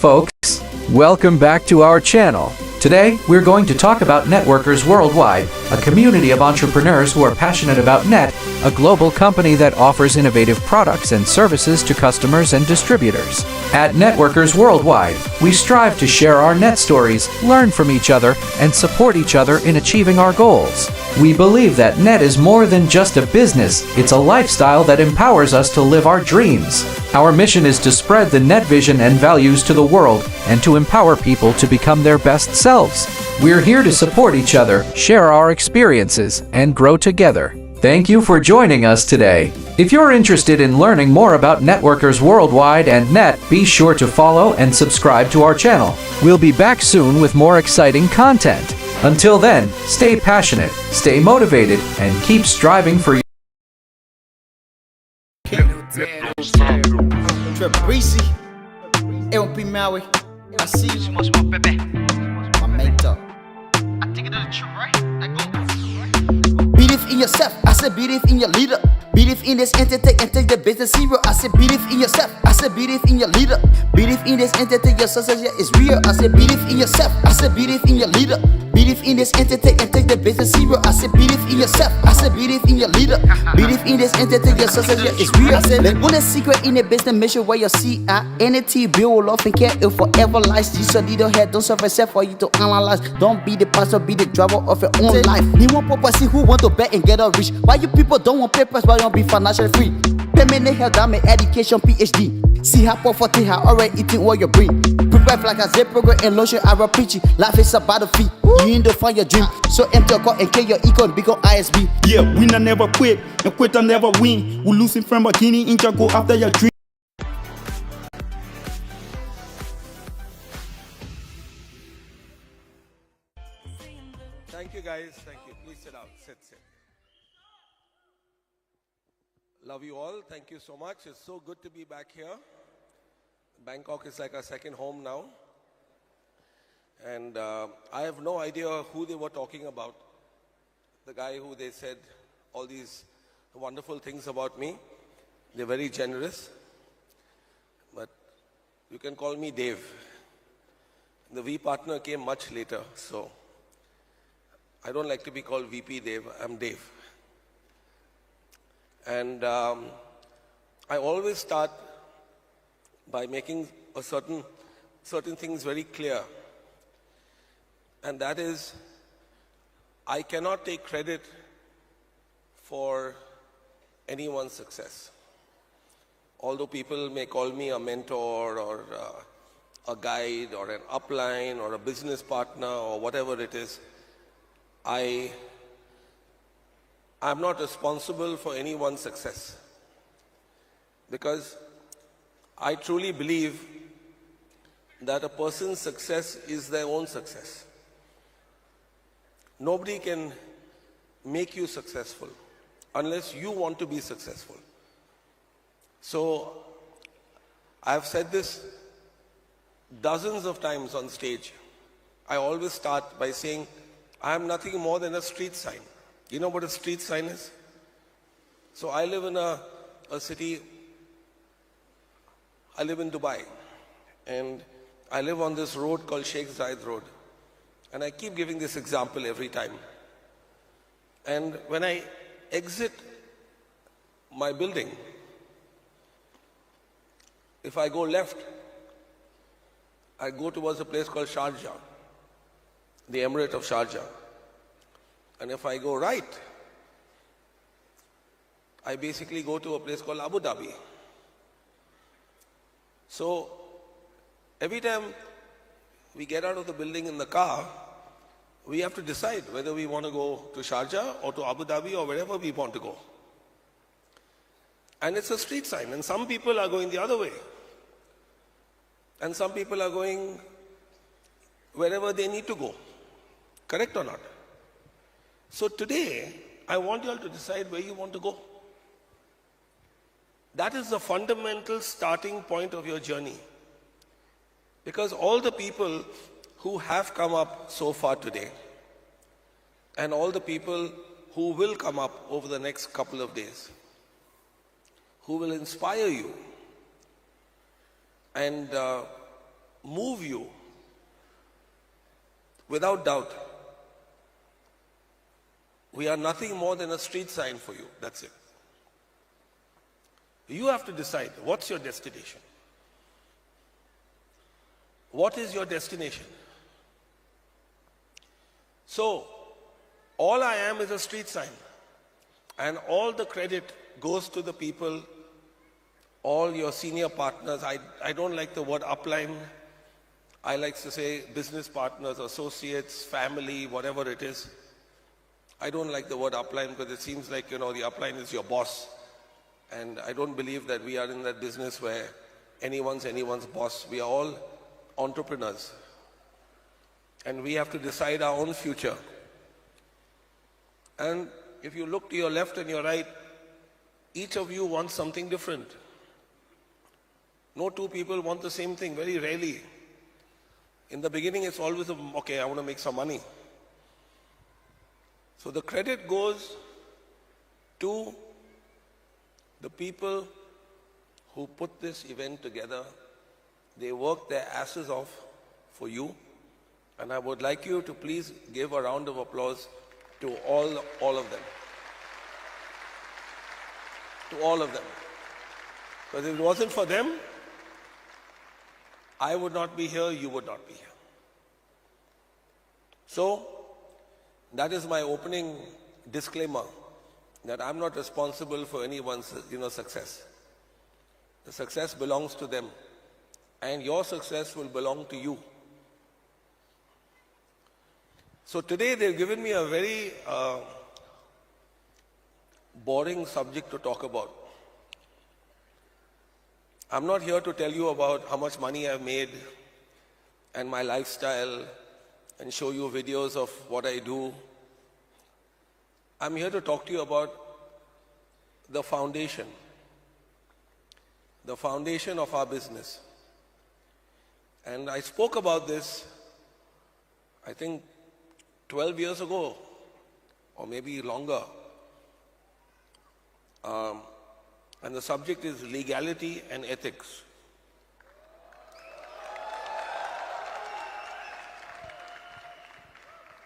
folks. Welcome back to our channel. Today, we're going to talk about Networkers Worldwide, a community of entrepreneurs who are passionate about Net, a global company that offers innovative products and services to customers and distributors. At Networkers Worldwide, we strive to share our Net stories, learn from each other, and support each other in achieving our goals. We believe that Net is more than just a business, it's a lifestyle that empowers us to live our dreams. Our mission is to spread the Net vision and values to the world and to empower people to become their best selves. We're here to support each other, share our experiences, and grow together. Thank you for joining us today. If you're interested in learning more about Networkers Worldwide and Net, be sure to follow and subscribe to our channel. We'll be back soon with more exciting content. Until then, stay passionate, stay motivated, and keep striving for your Breezy, LP Maui, I see you. My mentor. I think it is true, right? Believe in yourself, I said believe in your leader. Believe in this entity and take the business zero. I said believe in yourself, I said believe in your leader. Believe in this entity, your success is real. I said believe in yourself, I said believe in your leader. Believe in this entity and take the business zero. I said believe in yourself, I said believe in your leader. Believe in this entity, your success is real. I said the only secret in the business, make sure where you see NT build love and care it forever lies. Jesus leader head, don't serve yourself for you to analyze. Don't be the pastor, be the driver of your own life. He want purpose, who want to bet and get a rich. Why you people don't want papers, why you don't be financially free? Permanent health, I'm an education PhD. See how poverty, how already eating what you bring. Prepare like a Z program and lotion, I will preach it. Life is about the feet. You need to find your dream. So empty your car and kill your econ, become ISB. Yeah, winner never quit, and quitter never win. We losing from bikini, inch go after your dream. Thank you guys, thank you. Please sit down, sit. Love you all, thank you so much. It's so good to be back here. Bangkok is like our second home now. And I have no idea who they were talking about. The guy who they said all these wonderful things about me. They're very generous. But you can call me Dave. The V partner came much later, so I don't like to be called VP Dave, I'm Dave. And I always start by making certain things very clear. And that is, I cannot take credit for anyone's success. Although people may call me a mentor or a guide or an upline or a business partner or whatever it is, I'm not responsible for anyone's success, because I truly believe that a person's success is their own success. Nobody can make you successful unless you want to be successful. So I've said this dozens of times on stage. I always start by saying, I'm nothing more than a street sign. You know what a street sign is? So I live in a city, I live in Dubai, and I live on this road called Sheikh Zayed Road. And I keep giving this example every time. And when I exit my building, if I go left, I go towards a place called Sharjah, the Emirate of Sharjah. And if I go right, I basically go to a place called Abu Dhabi. So every time we get out of the building in the car, we have to decide whether we want to go to Sharjah or to Abu Dhabi or wherever we want to go. And it's a street sign, and some people are going the other way. And some people are going wherever they need to go. Correct or not? So today, I want you all to decide where you want to go. That is the fundamental starting point of your journey. Because all the people who have come up so far today, and all the people who will come up over the next couple of days, who will inspire you and move you, without doubt, we are nothing more than a street sign for you. That's it. You have to decide what's your destination. What is your destination? So, all I am is a street sign. And all the credit goes to the people, all your senior partners. I don't like the word upline. I like to say business partners, associates, family, whatever it is. I don't like the word upline because it seems like, the upline is your boss. And I don't believe that we are in that business where anyone's boss. We are all entrepreneurs. And we have to decide our own future. And if you look to your left and your right, each of you wants something different. No two people want the same thing, very rarely. In the beginning, it's always, okay, I want to make some money. So the credit goes to the people who put this event together. They worked their asses off for you. And I would like you to please give a round of applause to all of them. To all of them. Because if it wasn't for them, I would not be here, you would not be here. So, that is my opening disclaimer, that I'm not responsible for anyone's success. The success belongs to them, and your success will belong to you. So today they've given me a very boring subject to talk about. I'm not here to tell you about how much money I've made and my lifestyle and show you videos of what I do. I'm here to talk to you about the foundation of our business. And I spoke about this, I think, 12 years ago, or maybe longer. And the subject is legality and ethics.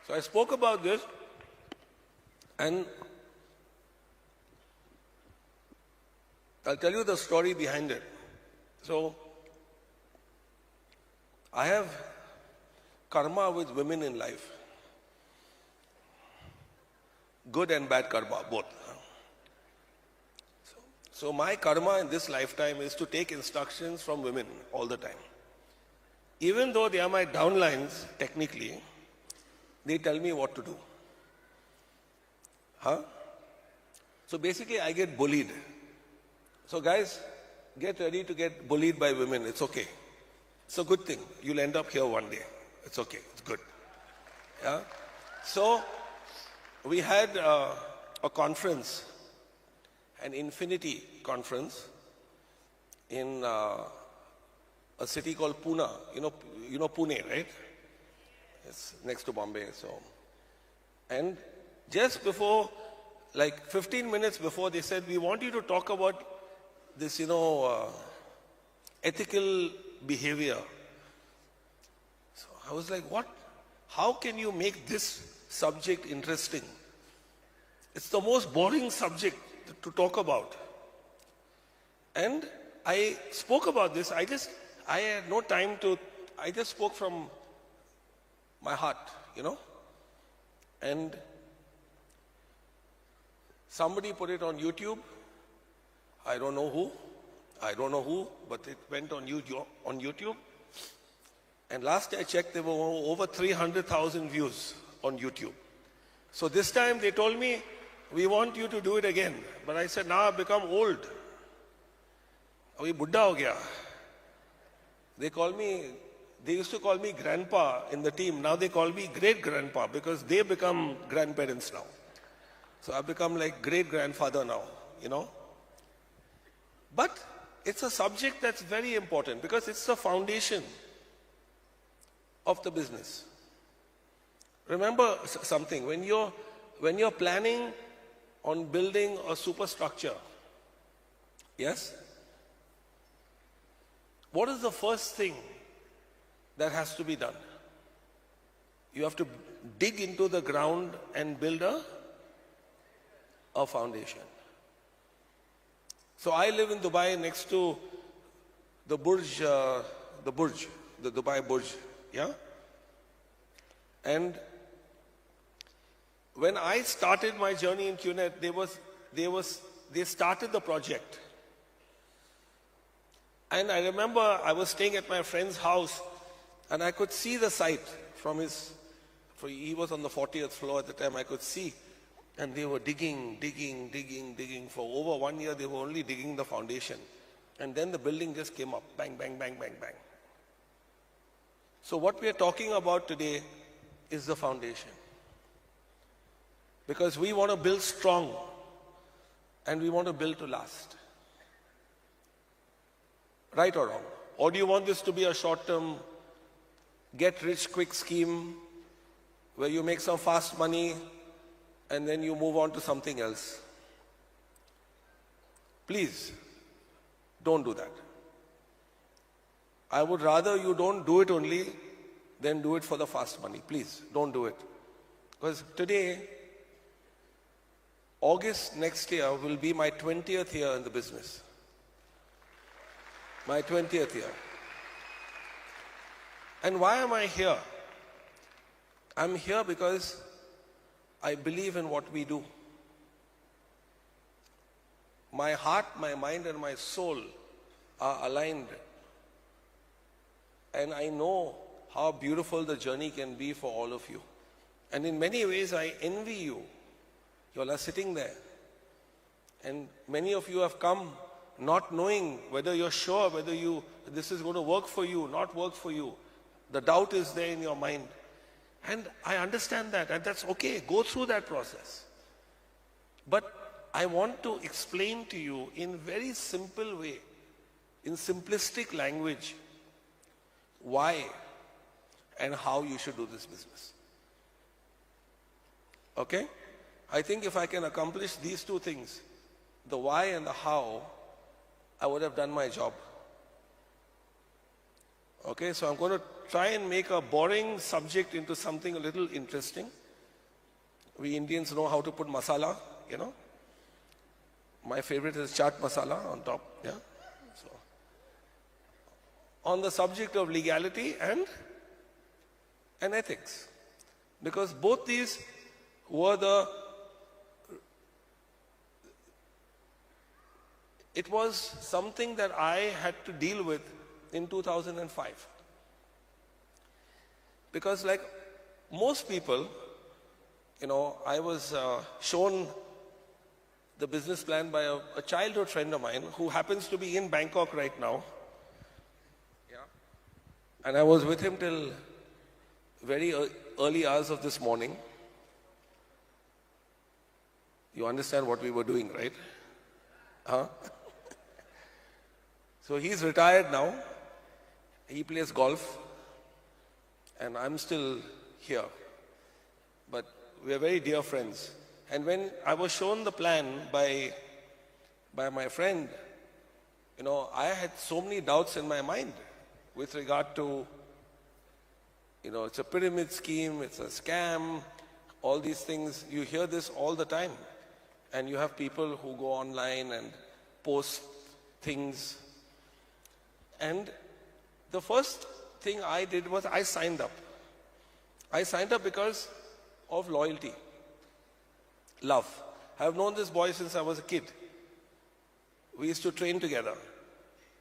So I spoke about this, and I'll tell you the story behind it. So, I have karma with women in life. Good and bad karma, both. So my karma in this lifetime is to take instructions from women all the time. Even though they are my downlines, technically, they tell me what to do. So basically, I get bullied. So guys, get ready to get bullied by women. It's okay. It's a good thing. You'll end up here one day. It's okay. It's good. Yeah. So we had a conference, an Infinity conference, in a city called Pune. You know Pune, right? It's next to Bombay. So, and just before, like 15 minutes before, they said, we want you to talk about this, ethical behavior. So I was like, what? How can you make this subject interesting? It's the most boring subject to talk about. And I spoke about this. I had no time I just spoke from my heart, And somebody put it on YouTube. I don't know who, but it went on YouTube. And last I checked, there were over 300,000 views on YouTube. So this time they told me, we want you to do it again. But I said, now I've become old. Abhi buddha ho gaya. They used to call me grandpa in the team. Now they call me great grandpa because they become grandparents now. So I've become like great grandfather now, But it's a subject that's very important because it's the foundation of the business. Remember something, when you're planning on building a superstructure, yes? What is the first thing that has to be done. You have to dig into the ground and build a foundation. So I live in Dubai next to the Dubai Burj, yeah? And when I started my journey in QNet, they started the project. And I remember I was staying at my friend's house and I could see the site from he was on the 40th floor at the time, I could see. And they were digging. For over 1 year, they were only digging the foundation. And then the building just came up, bang, bang, bang, bang, bang. So what we are talking about today is the foundation. Because we want to build strong and we want to build to last. Right or wrong? Or do you want this to be a short-term, get-rich-quick scheme where you make some fast money and then you move on to something else? Please, don't do that. I would rather you don't do it only than do it for the fast money. Please, don't do it. Because today, August next year will be my 20th year in the business. My 20th year. And why am I here? I'm here because I believe in what we do. My heart, my mind, and my soul are aligned. And I know how beautiful the journey can be for all of you. And in many ways, I envy you. You all are sitting there. And many of you have come not knowing whether you're sure whether this is going to work for you, not work for you. The doubt is there in your mind. And I understand that, and that's okay. Go through that process. But I want to explain to you in very simple way, in simplistic language, why and how you should do this business. Okay? I think if I can accomplish these two things, the why and the how, I would have done my job. Okay, so I'm going to try and make a boring subject into something a little interesting. We Indians know how to put masala, you know. My favorite is chaat masala on top, yeah. So, on the subject of legality and ethics. Because both these were it was something that I had to deal with in 2005. Because like most people, you know, I was shown the business plan by a childhood friend of mine who happens to be in Bangkok right now. Yeah. And I was with him till very early hours of this morning. You understand what we were doing, right? Huh? So he's retired now. He plays golf. And I'm still here. But we're very dear friends. And when I was shown the plan by my friend, you know, I had so many doubts in my mind with regard to, you know, it's a pyramid scheme, it's a scam, all these things. You hear this all the time. And you have people who go online and post things. And the first thing I did was I signed up. I signed up because of loyalty, love. I have known this boy since I was a kid. We used to train together.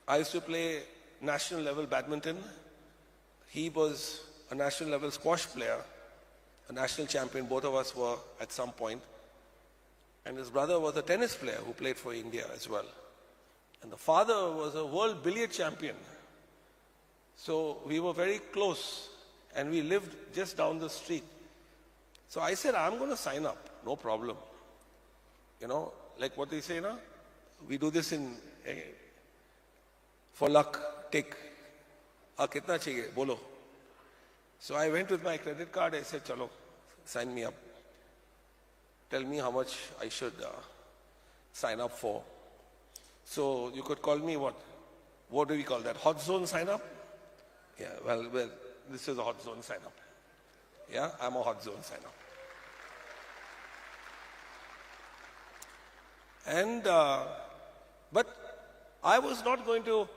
I used to play national level badminton. He was a national level squash player, a national champion. Both of us were at some point. And his brother was a tennis player who played for India as well. And the father was a world billiard champion. So we were very close and we lived just down the street. So I said, I'm going to sign up, no problem. You know, like what they say, na? We do this in, for luck, take. Kitna chahiye, bolo. So I went with my credit card, I said, chalo, sign me up. Tell me how much I should sign up for. So you could call me what? What do we call that? Hot zone sign up? Yeah, well, this is a hot zone sign up. Yeah, I'm a hot zone sign up. And, but I was not going to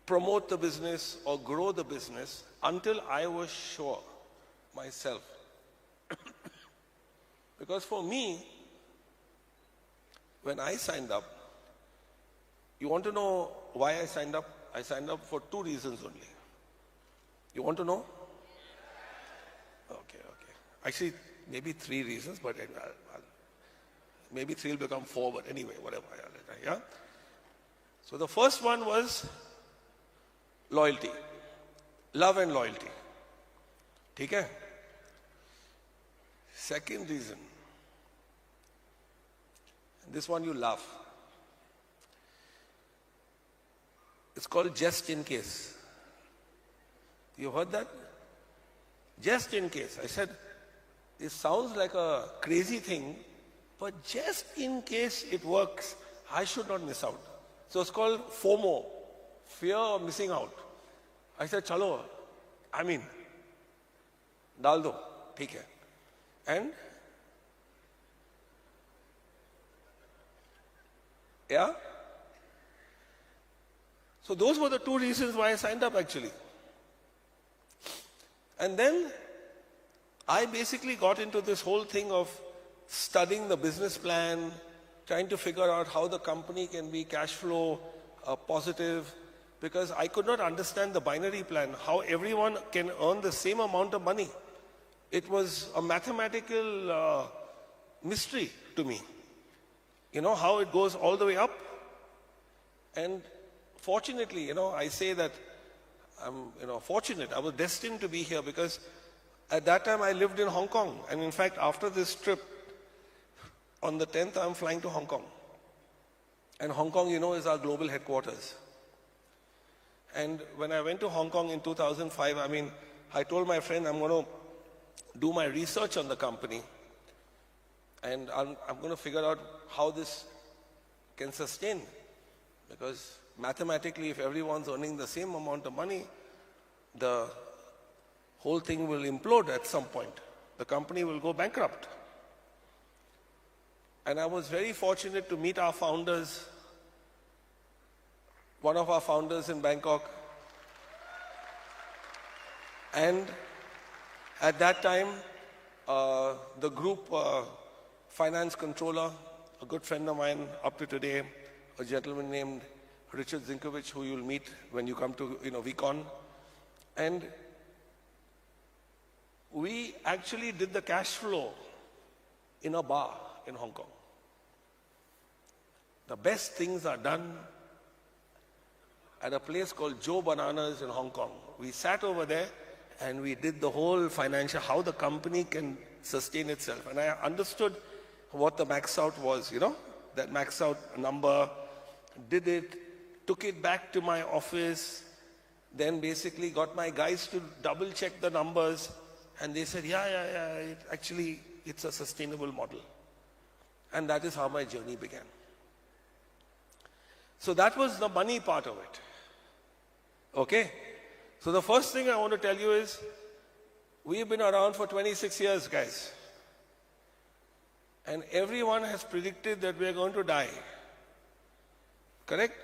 promote the business or grow the business until I was sure myself. Because for me, when I signed up, you want to know why I signed up? I signed up for 2 reasons only. You want to know? Okay. Actually, maybe 3 reasons, but maybe 3 will become 4, but anyway, whatever. Yeah? So the first one was loyalty. Love and loyalty. Okay? Second reason, and this one you laugh. It's called just in case. You heard that? Just in case. I said, it sounds like a crazy thing, but just in case it works, I should not miss out. So it's called FOMO, fear of missing out. I said, chalo, dal do, theek hai. And yeah? So those were the 2 reasons why I signed up actually. And then I basically got into this whole thing of studying the business plan, trying to figure out how the company can be cash flow positive, because I could not understand the binary plan, how everyone can earn the same amount of money. It was a mathematical mystery to me. You know, how it goes all the way up. And fortunately, I say that I'm, fortunate. I was destined to be here because at that time I lived in Hong Kong. And in fact, after this trip, on the 10th, I'm flying to Hong Kong. And Hong Kong, is our global headquarters. And when I went to Hong Kong in 2005, I told my friend I'm going to do my research on the company. And I'm going to figure out how this can sustain. Because mathematically, if everyone's earning the same amount of money, the whole thing will implode at some point. The company will go bankrupt. And I was very fortunate to meet our founders, one of our founders in Bangkok. And at that time, the group finance controller, a good friend of mine up to today, a gentleman named Richard Zinkovich, who you'll meet when you come to VCon. And we actually did the cash flow in a bar in Hong Kong. The best things are done at a place called Joe Bananas in Hong Kong. We sat over there and we did the whole financial, how the company can sustain itself. And I understood what the max out was, that max out number, did it, took it back to my office, then basically got my guys to double check the numbers, and they said, yeah, actually it's a sustainable model. And that is how my journey began. So that was the money part of it. Okay? So the first thing I want to tell you is, we've been around for 26 years, guys. And everyone has predicted that we are going to die. Correct?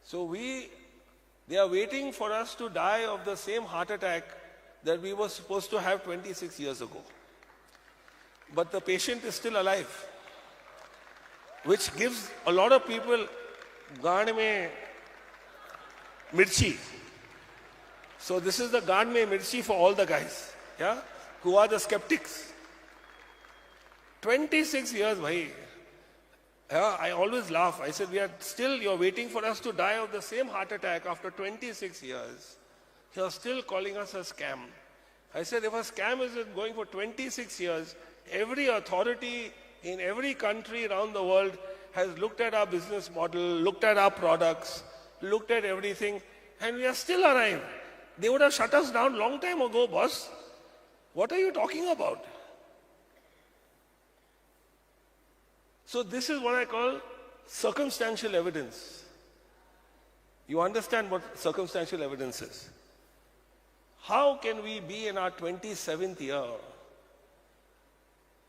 So they are waiting for us to die of the same heart attack that we were supposed to have 26 years ago. But the patient is still alive, which gives a lot of people gaand mein mirchi. So this is the gaand mein mirchi for all the guys, yeah, who are the skeptics. 26 years, bhai. Yeah, I always laugh. I said, you're waiting for us to die of the same heart attack after 26 years. You're still calling us a scam. I said, if a scam is going for 26 years, every authority in every country around the world has looked at our business model, looked at our products, looked at everything, and we are still alive. They would have shut us down long time ago, boss. What are you talking about? So this is what I call circumstantial evidence. You understand what circumstantial evidence is? How can we be in our 27th year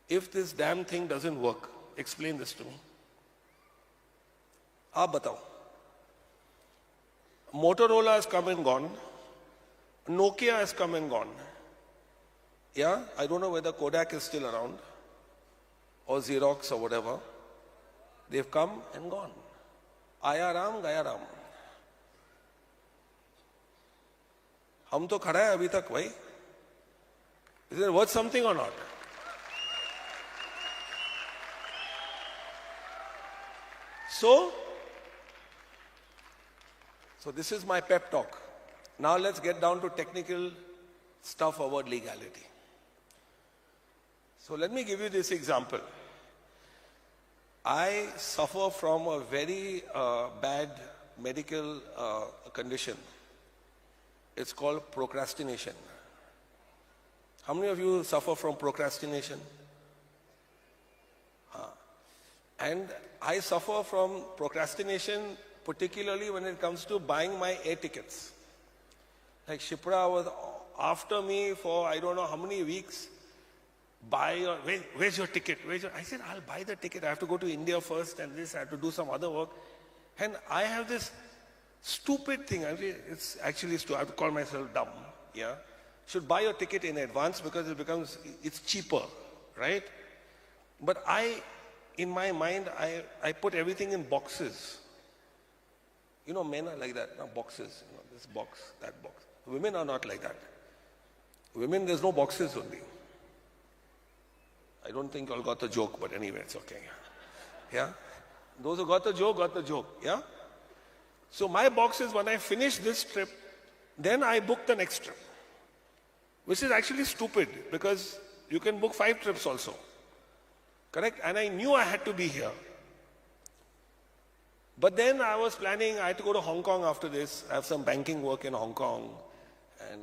if this damn thing doesn't work? Explain this to me. Aap batao. Motorola has come and gone. Nokia has come and gone. Yeah, I don't know whether Kodak is still around or Xerox or whatever. They've come and gone. Aya Ram, Gaya Ram. हम तो खड़ा है अभी तक भाई. Is it worth something or not? So this is my pep talk. Now let's get down to technical stuff about legality. So let me give you this example. I suffer from a very bad medical condition. It's called procrastination. How many of you suffer from procrastination? And I suffer from procrastination particularly when it comes to buying my air tickets. Like Shipra was after me for I don't know how many weeks. Where's your ticket? I said, I'll buy the ticket. I have to go to India first and this, I have to do some other work. And I have this stupid thing. It's actually stupid. I have to call myself dumb. Yeah. Should buy your ticket in advance because it's cheaper, right? But in my mind, I put everything in boxes. You know, men are like that, now boxes. You know, this box, that box. Women are not like that. Women, there's no boxes only. I don't think you all got the joke, but anyway, it's okay. Yeah? Those who got the joke, yeah? So my box is when I finish this trip, then I book the next trip. Which is actually stupid because you can book 5 trips also. Correct? And I knew I had to be here. But then I was planning, I had to go to Hong Kong after this. I have some banking work in Hong Kong and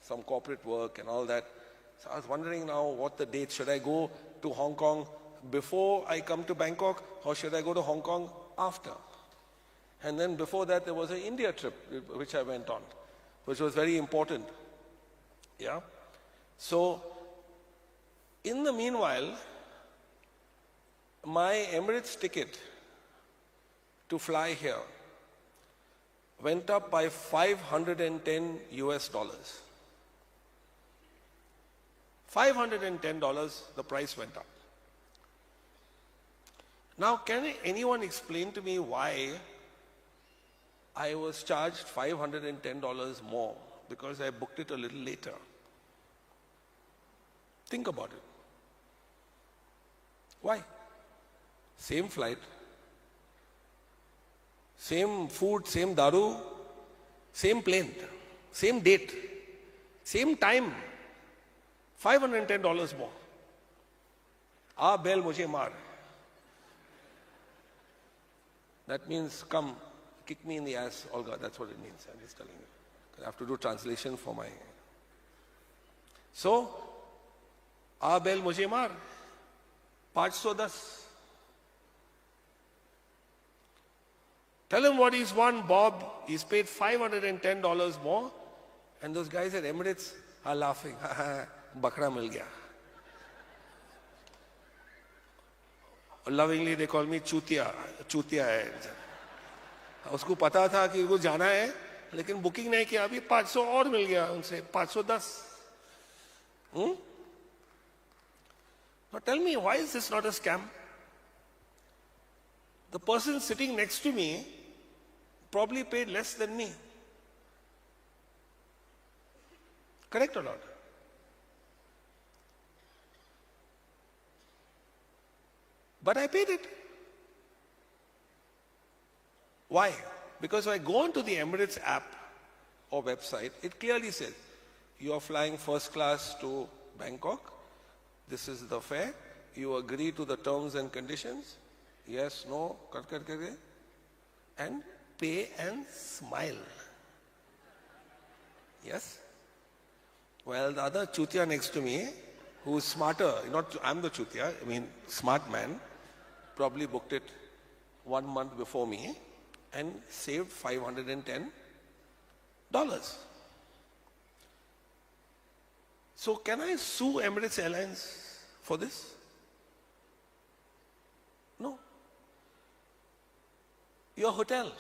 some corporate work and all that. So I was wondering now what the date. Should I go to Hong Kong before I come to Bangkok or should I go to Hong Kong after? And then before that there was an India trip which I went on, which was very important. Yeah. So in the meanwhile, my Emirates ticket to fly here went up by $510 US. $510, the price went up. Now, can anyone explain to me why I was charged $510 more? Because I booked it a little later. Think about it. Why? Same flight, same food, same daru, same plane, same date, same time. $510 more. Aa bel mujhe maar. That means come, kick me in the ass, Olga. That's what it means. I'm just telling you. I have to do translation for my. So, aa bel mujhe maar. 510. Tell him what he's won, Bob. He's paid $510 more. And those guys at Emirates are laughing. Bakra mil gaya. Lovingly they call me Chutia. Chutia hai. उसको पता था कि वो जाना है, लेकिन booking नहीं किया. अभी 500 और मिल गया उनसे. 510. Now tell me, why is this not a scam? The person sitting next to me probably paid less than me. Correct or not? But I paid it. Why? Because if I go onto the Emirates app or website, it clearly says, you are flying first class to Bangkok. This is the fare. You agree to the terms and conditions. Yes, no, and pay and smile. Yes? Well, the other chutia next to me, who's smarter, I'm the chutia, smart man, probably booked it 1 month before me and saved $510. So can I sue Emirates Airlines for this? No. Your hotel.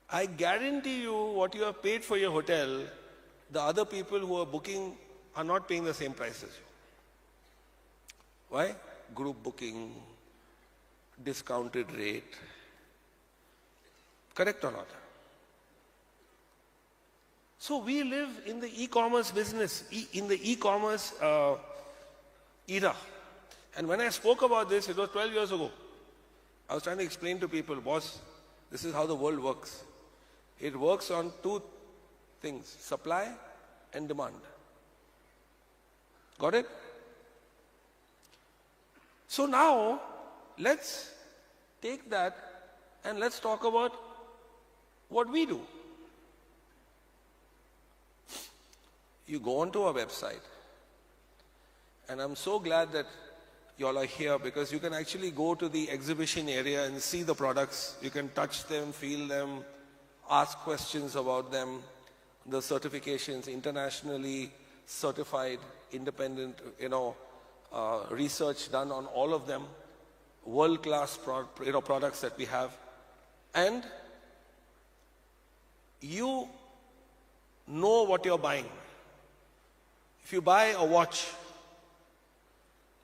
I guarantee you what you have paid for your hotel, the other people who are booking are not paying the same price as you. Why? Group booking, discounted rate. Correct or not? So we live in the e-commerce business, in the e-commerce era. And when I spoke about this, it was 12 years ago. I was trying to explain to people, boss, this is how the world works. It works on two things, supply and demand. Got it? So now, let's take that and let's talk about what we do. You go onto our website, and I'm so glad that you all are here because you can actually go to the exhibition area and see the products. You can touch them, feel them, ask questions about them, the certifications, internationally certified, independent, research done on all of them, world-class products that we have. And you know what you're buying. If you buy a watch,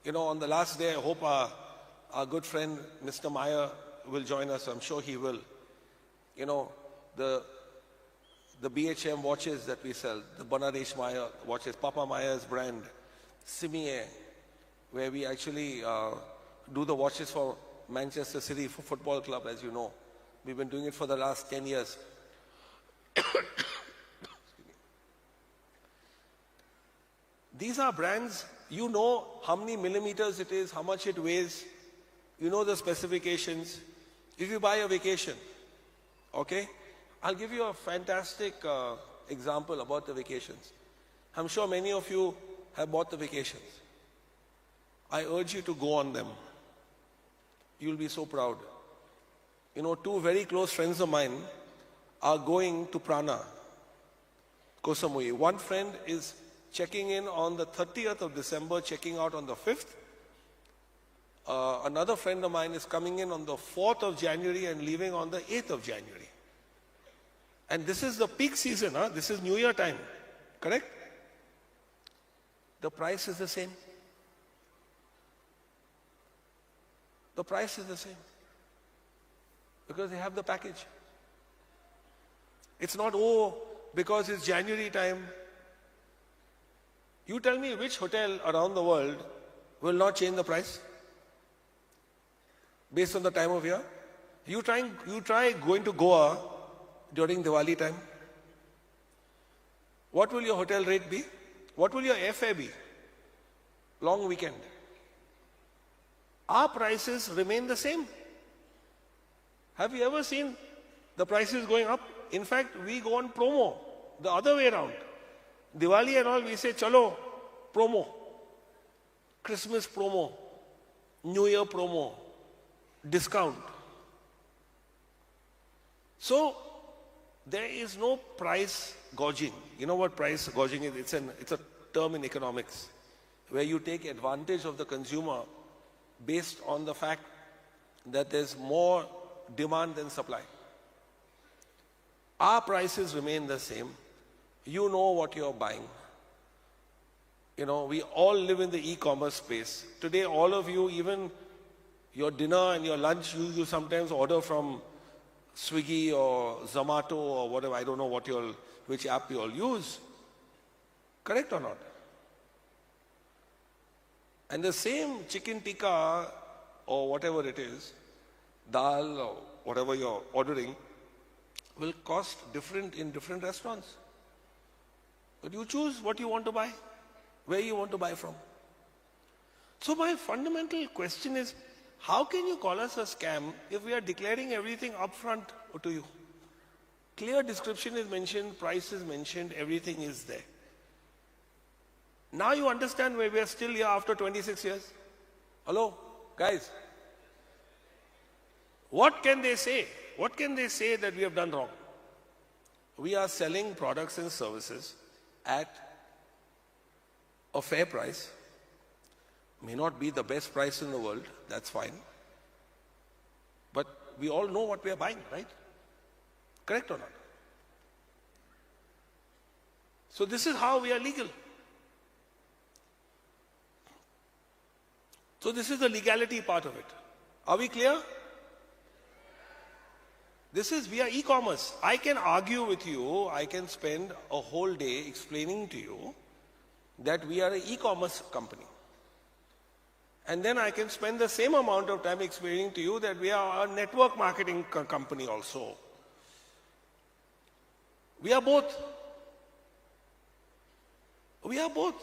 on the last day, I hope our good friend, Mr. Meyer, will join us. I'm sure he will. The BHM watches that we sell, the Bangladesh Meyer watches, Papa Meyer's brand, Simier, where we actually do the watches for Manchester City for football club, as you know. We've been doing it for the last 10 years. These are brands, you know how many millimeters it is, how much it weighs, you know the specifications. If you buy a vacation, okay, I'll give you a fantastic example about the vacations. I'm sure many of you have bought the vacations. I urge you to go on them. You'll be so proud. Two very close friends of mine are going to Prana, Koh Samui. One friend is checking in on the 30th of December, checking out on the 5th. Another friend of mine is coming in on the 4th of January and leaving on the 8th of January. And this is the peak season, this is New Year time, correct? The price is the same. The price is the same. Because they have the package. It's not, because it's January time. You tell me which hotel around the world will not change the price based on the time of year. You try going to Goa during Diwali time. What will your hotel rate be? What will your airfare be? Long weekend. Our prices remain the same. Have you ever seen the prices going up? In fact, we go on promo, the other way around. Diwali and all, we say, chalo, promo. Christmas promo, New Year promo, discount. So, there is no price gouging. You know what price gouging is? It's a term in economics where you take advantage of the consumer based on the fact that there's more demand than supply. Our prices remain the same. You know what you're buying. We all live in the e-commerce space. Today, all of you, even your dinner and your lunch, you sometimes order from Swiggy or Zomato or whatever. I don't know which app you all use. Correct or not? And the same chicken tikka or whatever it is, dal or whatever you're ordering, will cost different in different restaurants. But you choose what you want to buy, where you want to buy from. So my fundamental question is, how can you call us a scam if we are declaring everything upfront to you? Clear description is mentioned, price is mentioned, everything is there. Now you understand why we are still here after 26 years? Hello, guys. What can they say? What can they say that we have done wrong? We are selling products and services at a fair price. May not be the best price in the world, that's fine. But we all know what we are buying, right? Correct or not? So this is how we are legal. So this is the legality part of it. Are we clear? We are e-commerce. I can argue with you, I can spend a whole day explaining to you that we are an e-commerce company. And then I can spend the same amount of time explaining to you that we are a network marketing company also. We are both. We are both.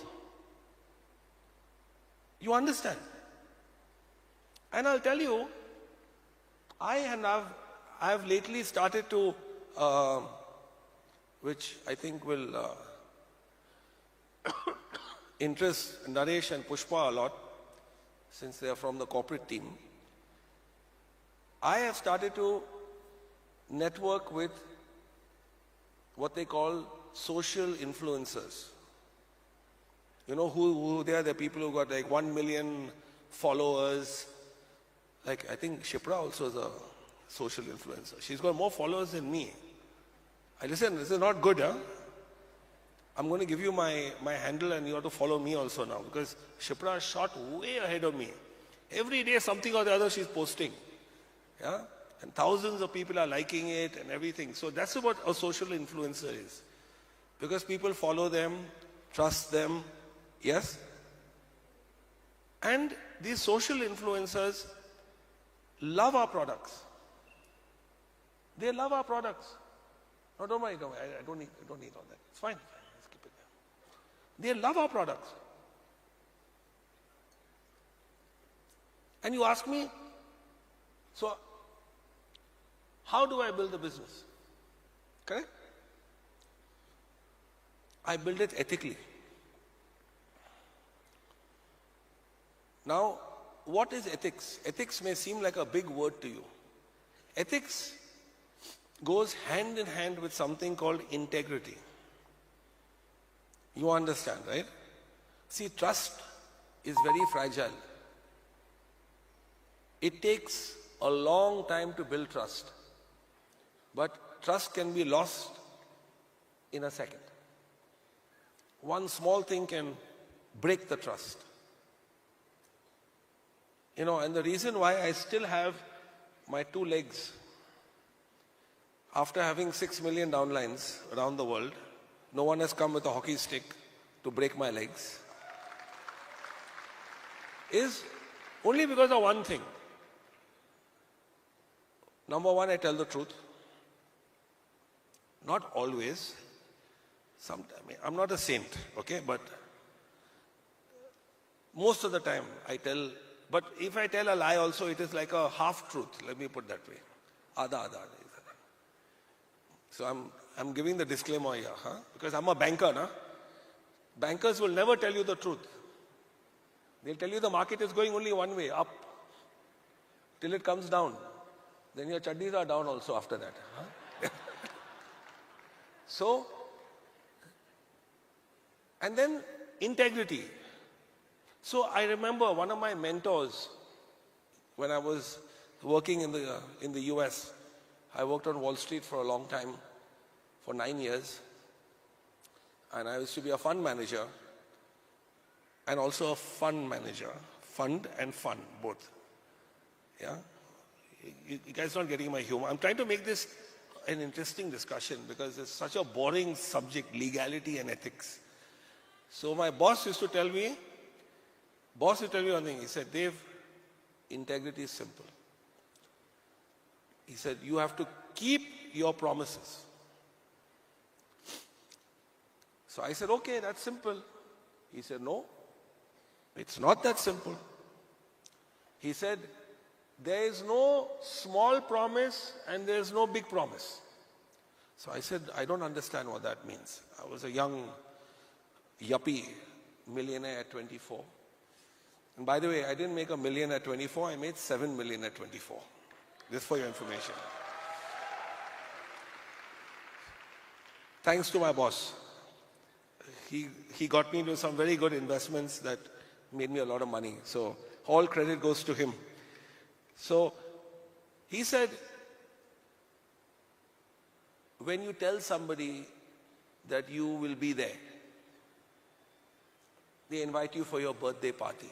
You understand? And I'll tell you, I have lately started to, which I think will interest Naresh and Pushpa a lot, since they are from the corporate team. I have started to network with what they call social influencers. You know who they are? The people who got like 1 million followers. Like, I think Shipra also is a social influencer. She's got more followers than me. Listen, this is not good, huh? I'm going to give you my handle and you have to follow me also now, because Shipra shot way ahead of me. Every day something or the other she's posting. Yeah? And thousands of people are liking it and everything. So that's what a social influencer is. Because people follow them, trust them. Yes? And these social influencers love our products. They love our products. No, don't worry. I don't need all that. It's fine. Let's keep it there. They love our products. And you ask me, so how do I build a business? Correct? I build it ethically. Now, what is ethics? Ethics may seem like a big word to you. Ethics goes hand in hand with something called integrity. You understand, right? See, trust is very fragile. It takes a long time to build trust. But trust can be lost in a second. One small thing can break the trust. You know, and the reason why I still have my 2 legs, after having 6 million downlines around the world, no one has come with a hockey stick to break my legs, is only because of one thing. Number one, I tell the truth. Not always. Sometimes, I'm not a saint, okay, but most of the time I tell. But if I tell a lie also, it is like a half-truth, let me put that way. Adha. So I'm giving the disclaimer here, huh? Because I'm a banker, na? Bankers will never tell you the truth. They'll tell you the market is going only one way, up, till it comes down. Then your chaddis are down also after that. Huh? So, and then integrity. So I remember one of my mentors, when I was working in the US, I worked on Wall Street for a long time, for 9 years. And I used to be a fund manager and also a fund manager. Fund and fun, both. Yeah? You guys are not getting my humor. I'm trying to make this an interesting discussion because it's such a boring subject, legality and ethics. So my boss used to tell me one thing. He said, Dave, integrity is simple. He said, you have to keep your promises. So I said, okay, that's simple. He said, no, it's not that simple. He said, there is no small promise and there is no big promise. So I said, I don't understand what that means. I was a young yuppie millionaire at 24. And by the way, I didn't make $1 million at 24, I made 7 million at 24. Just for your information. Thanks to my boss. he got me into some very good investments that made me a lot of money. So all credit goes to him. So he said, when you tell somebody that you will be there, they invite you for your birthday party.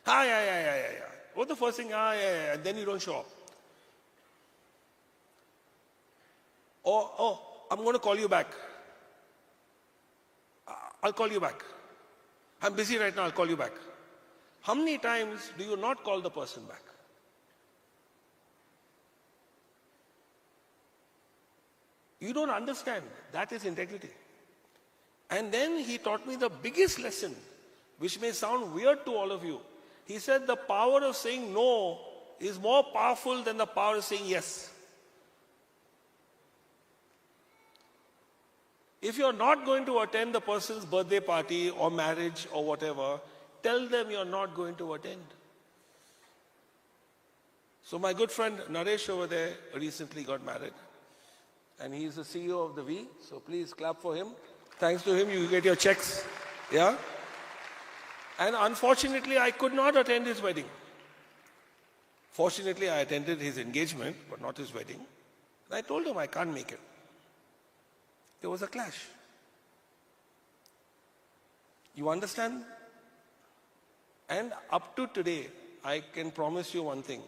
Yeah. What's the first thing? Yeah. And then you don't show up. Or, oh, I'm going to call you back. I'll call you back. I'm busy right now, I'll call you back. How many times do you not call the person back? You don't understand. That is integrity. And then he taught me the biggest lesson, which may sound weird to all of you. He said the power of saying no is more powerful than the power of saying yes. If you're not going to attend the person's birthday party or marriage or whatever, tell them you're not going to attend. So my good friend Naresh over there recently got married. And he's the CEO of the V. So please clap for him. Thanks to him, you get your checks. Yeah? And unfortunately, I could not attend his wedding. Fortunately, I attended his engagement, but not his wedding. And I told him I can't make it. There was a clash. You understand? And up to today, I can promise you one thing.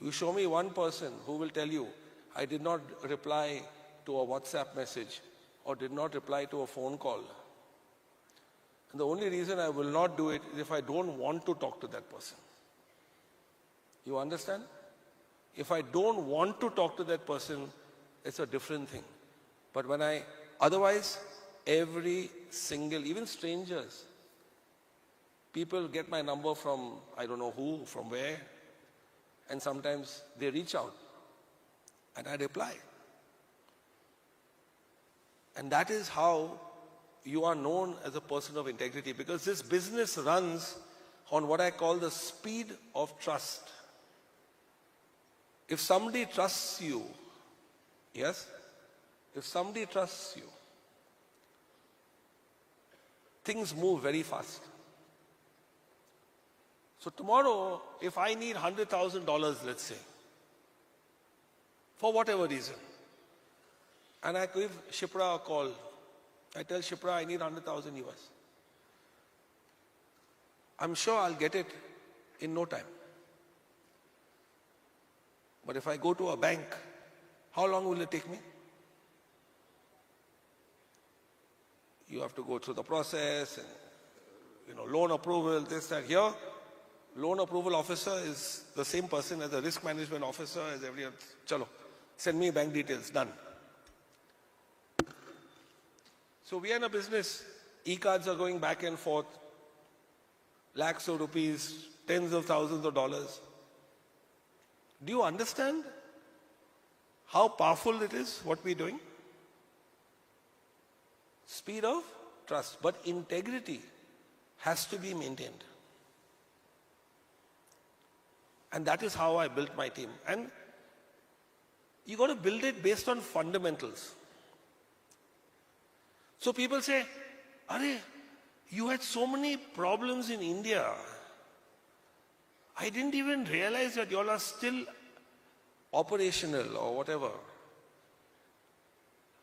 You show me one person who will tell you, I did not reply to a WhatsApp message or did not reply to a phone call. And the only reason I will not do it is if I don't want to talk to that person. You understand? If I don't want to talk to that person, it's a different thing. But when otherwise, every single, even strangers, people get my number from I don't know who, from where, and sometimes they reach out and I reply. And that is how you are known as a person of integrity, because this business runs on what I call the speed of trust. If somebody trusts you, yes? If somebody trusts you, things move very fast. So tomorrow, if I need $100,000, let's say, for whatever reason, and I give Shipra a call, I tell Shipra I need 100,000 US. I'm sure I'll get it in no time. But if I go to a bank, how long will it take me? You have to go through the process and, loan approval, this, that. Here, loan approval officer is the same person as the risk management officer, as everyone. Chalo, send me bank details, done. So we are in a business, e-cards are going back and forth, lakhs of rupees, tens of thousands of dollars. Do you understand how powerful it is, what we're doing? Speed of trust, but integrity has to be maintained. And that is how I built my team. And you got to build it based on fundamentals. So people say, Arey, you had so many problems in India. I didn't even realize that you all are still operational or whatever.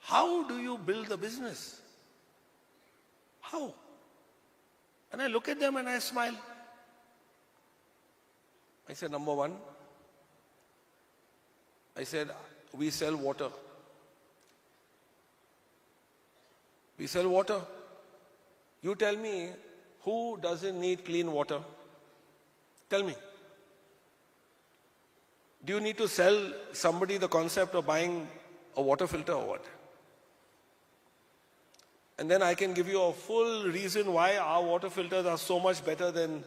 How do you build the business? How? And I look at them and I smile. I said, number one, I said, we sell water. We sell water. You tell me, who doesn't need clean water? Tell me. Do you need to sell somebody the concept of buying a water filter or what? And then I can give you a full reason why our water filters are so much better than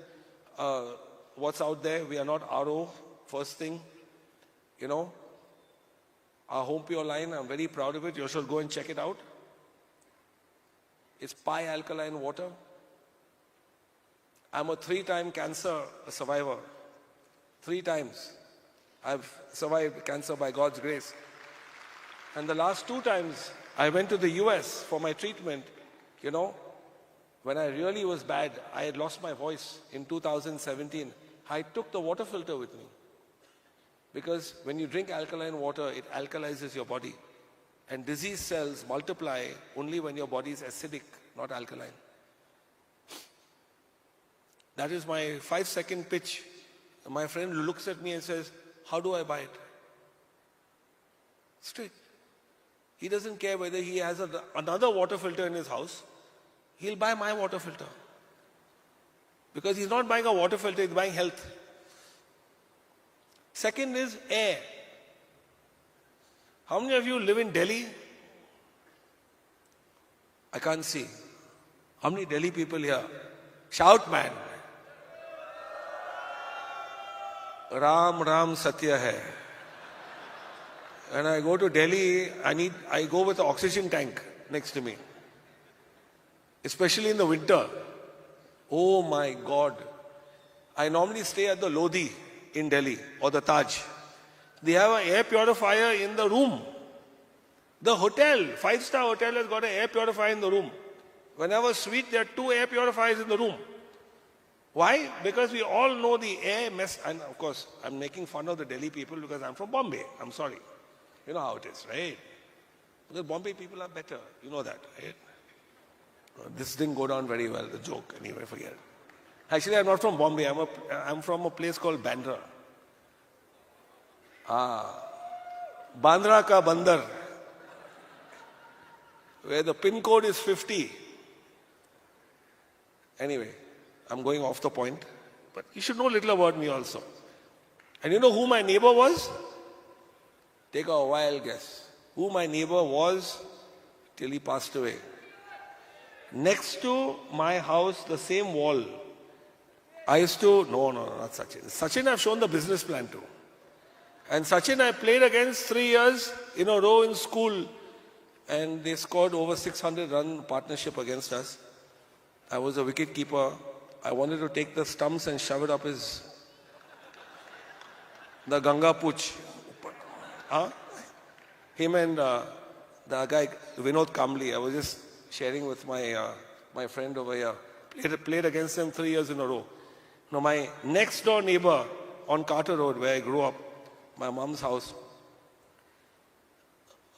what's out there. We are not RO, first thing. Our Home Pure line, I'm very proud of it. You should go and check it out. It's pi alkaline water. I'm a 3-time cancer survivor. 3 times. I've survived cancer by God's grace. And the last 2 times, I went to the US for my treatment. when I really was bad, I had lost my voice in 2017, I took the water filter with me. Because when you drink alkaline water, it alkalizes your body. And disease cells multiply only when your body is acidic, not alkaline. That is my 5-second pitch. My friend looks at me and says, how do I buy it? Straight. He doesn't care whether he has another water filter in his house. He'll buy my water filter. Because he's not buying a water filter, he's buying health. Second is air. How many of you live in Delhi? I can't see. How many Delhi people here? Shout, man. Ram, Ram, Satya hai. When I go to Delhi, I go with an oxygen tank next to me. Especially in the winter. Oh my God. I normally stay at the Lodi in Delhi or the Taj. They have an air purifier in the room. The hotel, 5-star hotel has got an air purifier in the room. Whenever suite, there are 2 air purifiers in the room. Why? Because we all know the air mess. And of course, I'm making fun of the Delhi people because I'm from Bombay. I'm sorry. You know how it is, right? Because Bombay people are better. You know that, right? This didn't go down very well, the joke. Anyway, forget it. Actually, I'm not from Bombay. I'm from a place called Bandra. Bandra ka Bandar, where the pin code is 50. Anyway, I'm going off the point. But you should know a little about me also. And you know who my neighbor was? Take a wild guess. Who my neighbor was till he passed away. Next to my house, the same wall, I used to, no, not Sachin. Sachin I've shown the business plan to. And Sachin I played against 3 years in a row in school. And they scored over 600 run partnership against us. I was a wicket keeper. I wanted to take the stumps and shove it up the Ganga Puch. Him and the guy, Vinod Kambli, I was just sharing with my friend over here. Played against them 3 years in a row. Now my next door neighbor on Carter Road, where I grew up, my mom's house,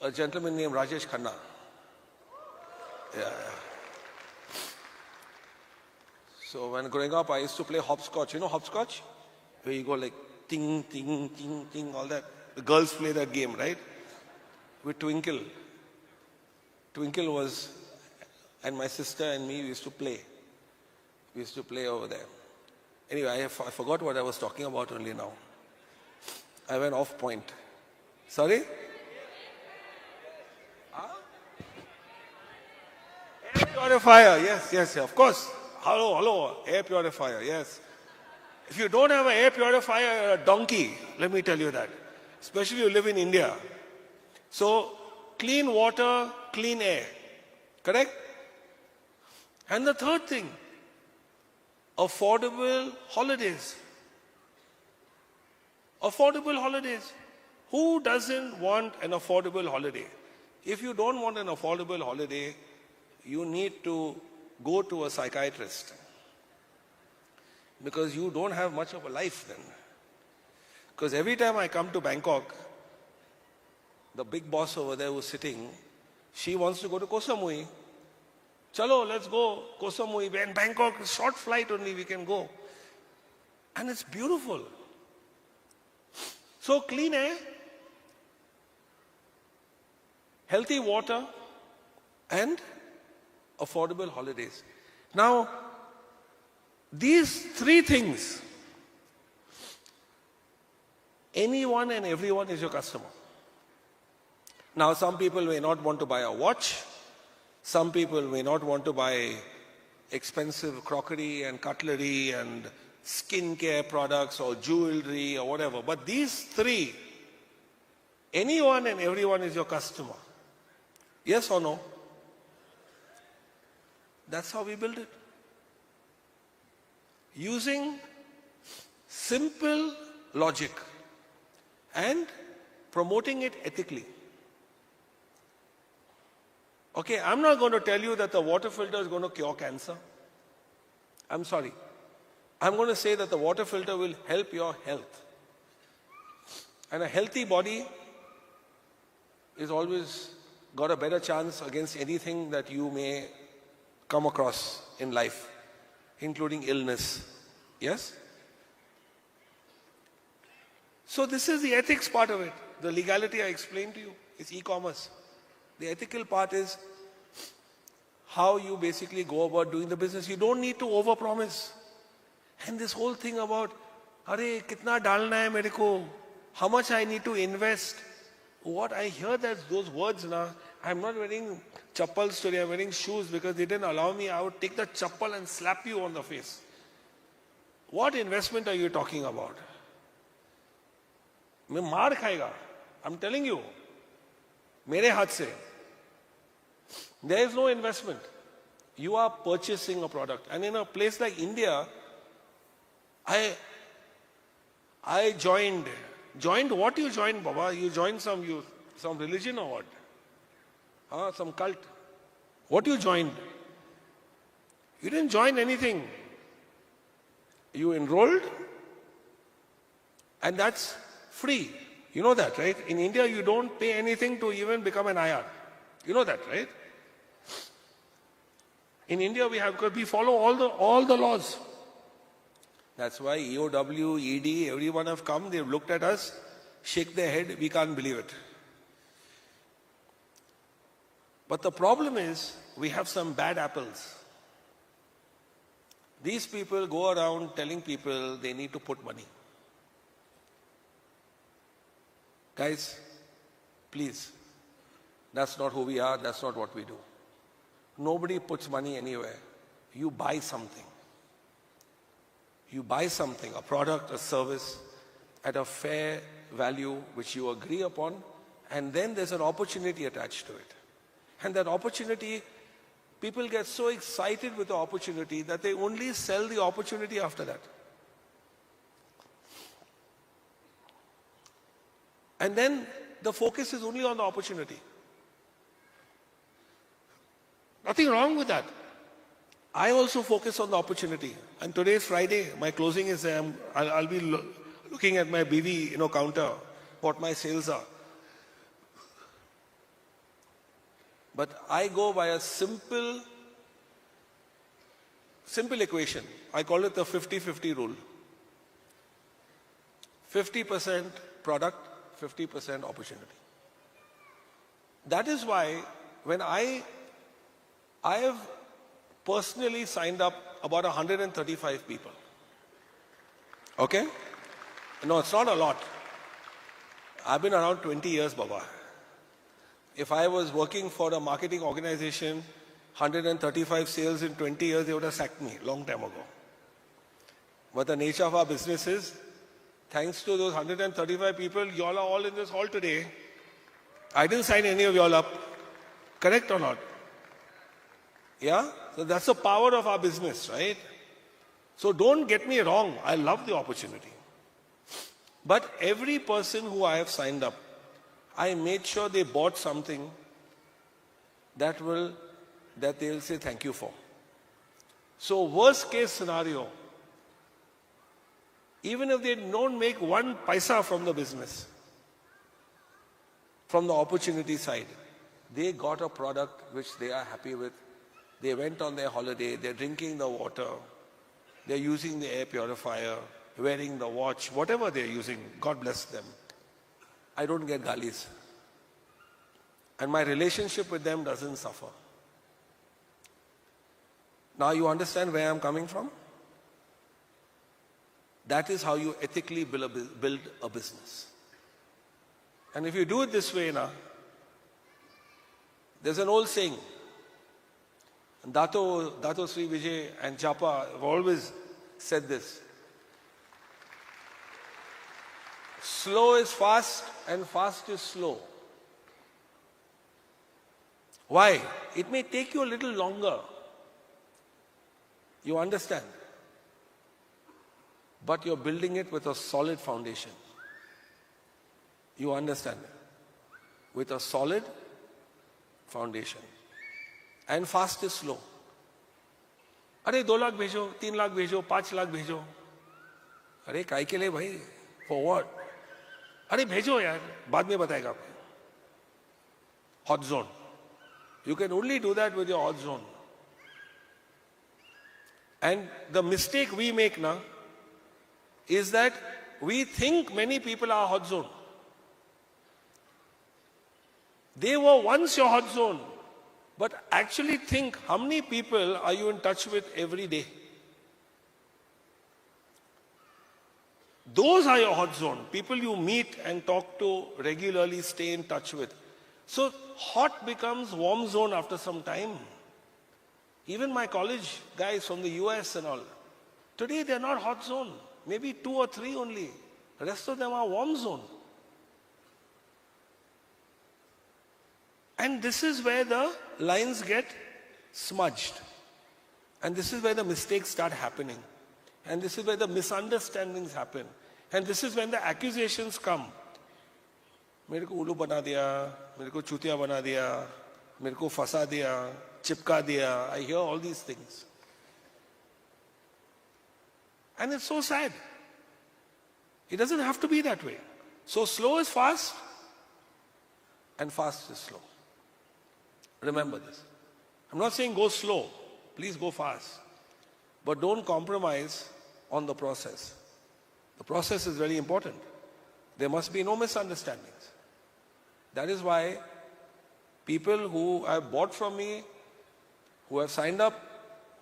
a gentleman named Rajesh Khanna. Yeah. So when growing up, I used to play hopscotch. You know hopscotch? Where you go like ting, ting, ting, ting, all that. The girls play that game, right? With Twinkle. Twinkle was, and my sister and me, we used to play. We used to play over there. Anyway, I forgot what I was talking about only now. I went off point. Sorry? Air purifier, yes, of course. Hello, air purifier, yes. If you don't have an air purifier, you're a donkey, let me tell you that. Especially you live in India. So, clean water, clean air. Correct? And the third thing, affordable holidays. Affordable holidays. Who doesn't want an affordable holiday? If you don't want an affordable holiday, you need to go to a psychiatrist. Because you don't have much of a life then. Because every time I come to Bangkok, the big boss over there who's sitting, she wants to go to Koh Samui. Chalo, let's go Koh Samui. In Bangkok, short flight only, we can go. And it's beautiful. So clean air, healthy water, and affordable holidays. Now, these 3 things, anyone and everyone is your customer. Now, some people may not want to buy a watch. Some people may not want to buy expensive crockery and cutlery and skincare products or jewelry or whatever. But these 3, anyone and everyone is your customer. Yes or no? That's how we build it. Using simple logic and promoting it ethically. Okay, I'm not going to tell you that the water filter is going to cure cancer. I'm sorry. I'm going to say that the water filter will help your health. And a healthy body is always got a better chance against anything that you may come across in life, including illness. Yes? So this is the ethics part of it. The legality I explained to you is e-commerce. The ethical part is how you basically go about doing the business. You don't need to overpromise. And this whole thing about, "Arey, kitna dalna hai mere ko? How much I need to invest?" What I hear that those words now, I'm not wearing chappals today, I'm wearing shoes because they didn't allow me. I would take the chappal and slap you on the face. What investment are you talking about? मैं मार खाएगा. I'm telling you. मेरे हाथ से. There is no investment. You are purchasing a product. And in a place like India, I joined what you joined, Baba? You joined some religion or what? Some cult. What you joined? You didn't join anything. You enrolled, and that's free. You know that, right? In India, you don't pay anything to even become an IR. You know that, right? In India, because we follow all the laws. That's why EOW, ED, everyone have come, they've looked at us, shake their head, we can't believe it. But the problem is, we have some bad apples. These people go around telling people they need to put money. Guys, please, that's not who we are, that's not what we do. Nobody puts money anywhere. You buy something. You buy something, a product, a service, at a fair value which you agree upon, and then there's an opportunity attached to it. And that opportunity, people get so excited with the opportunity that they only sell the opportunity after that. And then the focus is only on the opportunity. Nothing wrong with that. I also focus on the opportunity. And today is Friday. My closing is I'll be looking at my BV counter, what my sales are. But I go by a simple equation. I call it the 50-50 rule. 50% product, 50% opportunity. That is why when I have personally signed up about 135 people. Okay? No, it's not a lot. I've been around 20 years, Baba. If I was working for a marketing organization, 135 sales in 20 years, they would have sacked me long time ago. But the nature of our business is, thanks to those 135 people, y'all are all in this hall today. I didn't sign any of y'all up. Correct or not? Yeah? So that's the power of our business, right? So don't get me wrong. I love the opportunity. But every person who I have signed up, I made sure they bought something that they'll say thank you for. So worst case scenario, even if they don't make 1 paisa from the business, from the opportunity side, they got a product which they are happy with. They went on their holiday, they're drinking the water, they're using the air purifier, wearing the watch, whatever they're using, God bless them. I don't get galis. And my relationship with them doesn't suffer. Now you understand where I'm coming from? That is how you ethically build a business. And if you do it this way, there's an old saying, Dato Sri Vijay and Chapa have always said this. Slow is fast and fast is slow. Why? It may take you a little longer. You understand? But you're building it with a solid foundation. You understand? With a solid foundation. And fast is slow. अरे 2 लाख भेजो, 3 लाख भेजो, 5 लाख भेजो. अरे काय के लिए भाई? For what? अरे भेजो यार, बाद में बताएगा आपको. Hot zone. You can only do that with your hot zone. And the mistake we make now is that we think many people are hot zone. They were once your hot zone. But actually think, how many people are you in touch with every day? Those are your hot zone. People you meet and talk to regularly, stay in touch with. So hot becomes warm zone after some time. Even my college guys from the US and all, today they're not hot zone. Maybe 2 or 3 only. The rest of them are warm zone. And this is where the lines get smudged. And this is where the mistakes start happening. And this is where the misunderstandings happen. And this is when the accusations come. मेरे को उल्लू बना दिया, मेरे को चूतिया बना दिया, मेरे को फंसा दिया, चिपका दिया. I hear all these things. And it's so sad. It doesn't have to be that way. So slow is fast, and fast is slow. Remember this. I'm not saying go slow. Please go fast. But don't compromise on the process. The process is very important. There must be no misunderstandings. That is why people who have bought from me, who have signed up,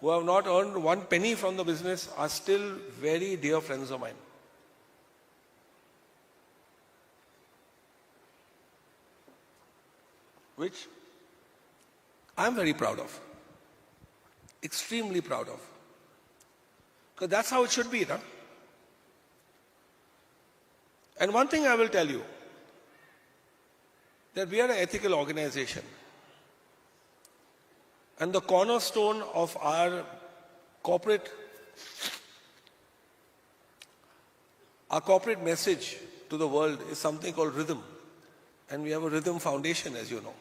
who have not earned 1 penny from the business, are still very dear friends of mine. Which I'm very proud of. Extremely proud of. Because that's how it should be, huh? And one thing I will tell you, that we are an ethical organization. And the cornerstone of our corporate message to the world is something called rhythm. And we have a rhythm foundation, as you know.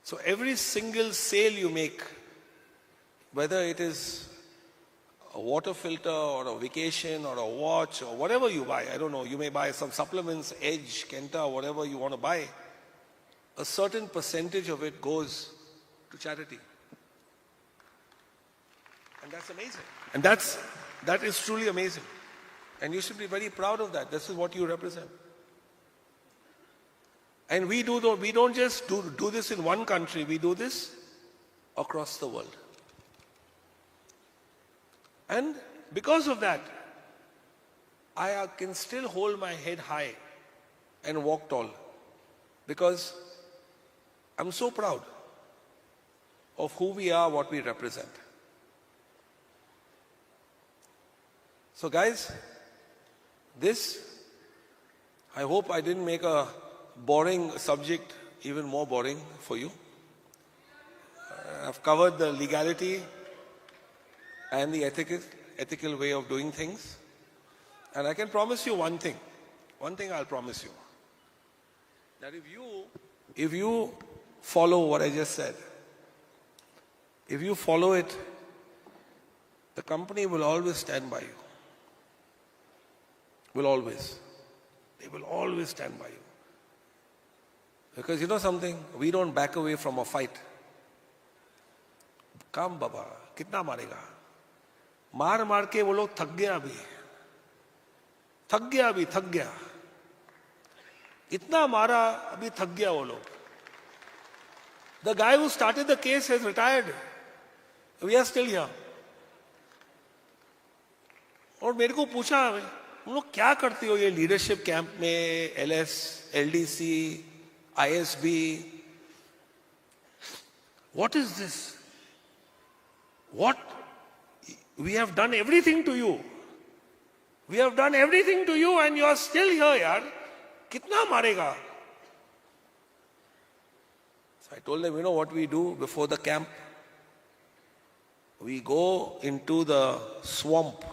So every single sale you make, whether it is a water filter or a vacation or a watch or whatever you buy, I don't know, you may buy some supplements, Edge, Kenta, whatever you want to buy, a certain percentage of it goes to charity. And that's amazing. And that is truly amazing. And you should be very proud of that. This is what you represent. And we don't just do this in one country, we do this across the world. And because of that, I can still hold my head high and walk tall. Because I'm so proud of who we are, what we represent. So guys, I hope I didn't make a boring subject even more boring for you. I've covered the legality and the ethical way of doing things. And I can promise you one thing. One thing I'll promise you. That if you follow what I just said, if you follow it, the company will always stand by you. Will always. They will always stand by you. Because you know something? We don't back away from a fight. Come baba, kitna marega? मार के वो लोग थक गया. इतना मारा अभी थक गया वो लोग. The guy who started the case has retired. We are still here. और मेरे को पूछा, तुम लोग क्या करते हो ये लीडरशिप कैंप में, LS, LDC, ISB? What is this? What? We have done everything to you. We have done everything to you and you are still here, yaar. Kitna marega? So I told them, you know what we do before the camp? We go into the swamp.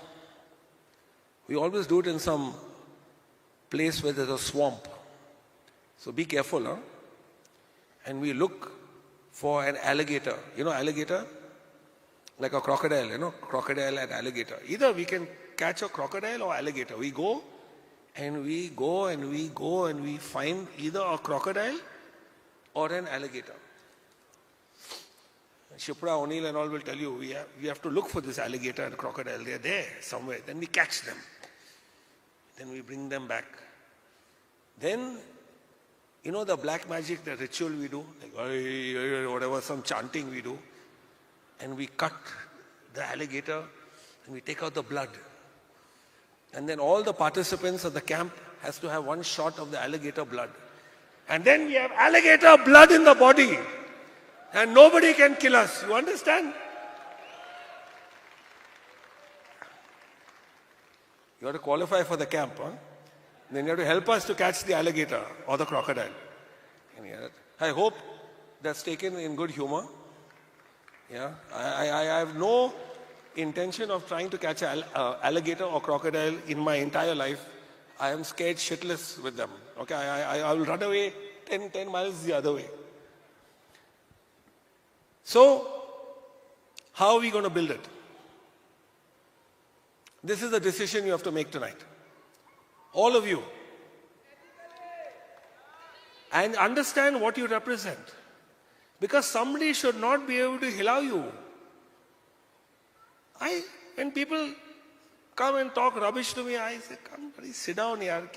We always do it in some place where there's a swamp. So be careful, huh? And we look for an alligator. You know alligator? like a crocodile, crocodile and alligator. Either we can catch a crocodile or alligator. We go and we go and we go and we find either a crocodile or an alligator. Shipra, O'Neill and all will tell you, we have to look for this alligator and crocodile. They're there somewhere. Then we catch them. Then we bring them back. Then, the black magic, the ritual we do, like whatever, some chanting we do, and we cut the alligator and we take out the blood. And then all the participants of the camp has to have one shot of the alligator blood. And then we have alligator blood in the body. And nobody can kill us. You understand? You have to qualify for the camp. Then you have to help us to catch the alligator or the crocodile. I hope that's taken in good humor. Yeah, I have no intention of trying to catch an alligator or crocodile in my entire life. I am scared shitless with them. Okay, I will run away 10 miles the other way. So, how are we going to build it? This is the decision you have to make tonight. All of you. And understand what you represent. Because somebody should not be able to hilau you. When people come and talk rubbish to me, I say, come, buddy, sit down, yaar.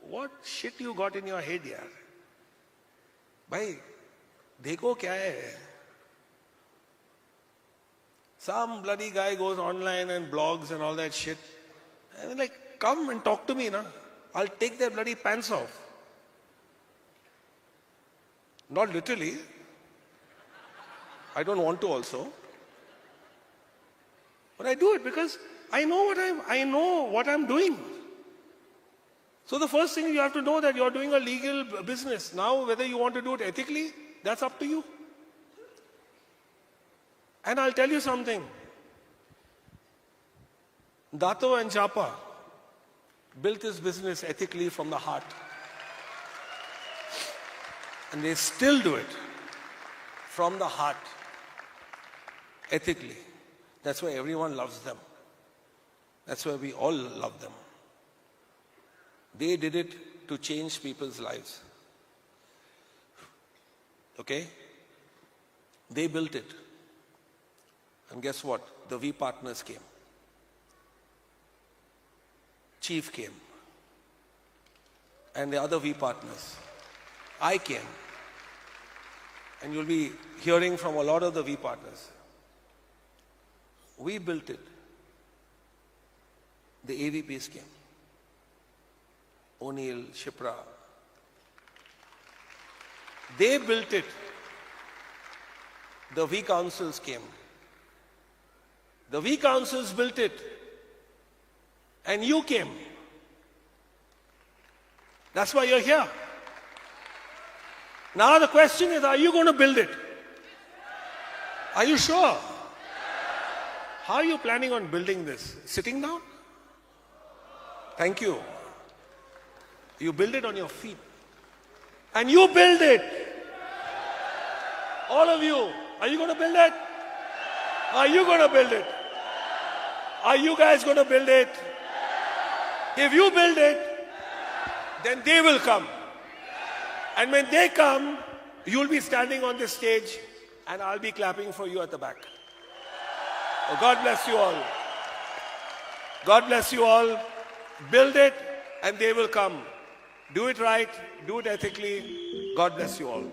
What shit you got in your head, yaar? Bhai, dekho kya hai? Some bloody guy goes online and blogs and all that shit. And I'm like, come and talk to me, na. I'll take their bloody pants off. Not literally. I don't want to also. But I do it because I know what I'm doing. So the first thing you have to know that you're doing a legal business. Now, whether you want to do it ethically, that's up to you. And I'll tell you something. Dato and Japa built this business ethically from the heart. And they still do it from the heart, ethically. That's why everyone loves them. That's why we all love them. They did it to change people's lives. Okay? They built it. And guess what? The V partners came. Chief came. And the other V partners. I came. And you'll be hearing from a lot of the V partners. We built it. The AVPs came. O'Neill, Shipra. They built it. The V councils came. The V councils built it. And you came. That's why you're here. Now the question is, are you going to build it? Are you sure? How are you planning on building this? Sitting down? Thank you. You build it on your feet. And you build it. All of you. Are you going to build it? Are you going to build it? Are you guys going to build it? If you build it, then they will come. And when they come, you'll be standing on this stage and I'll be clapping for you at the back. Oh, God bless you all. God bless you all. Build it and they will come. Do it right. Do it ethically. God bless you all.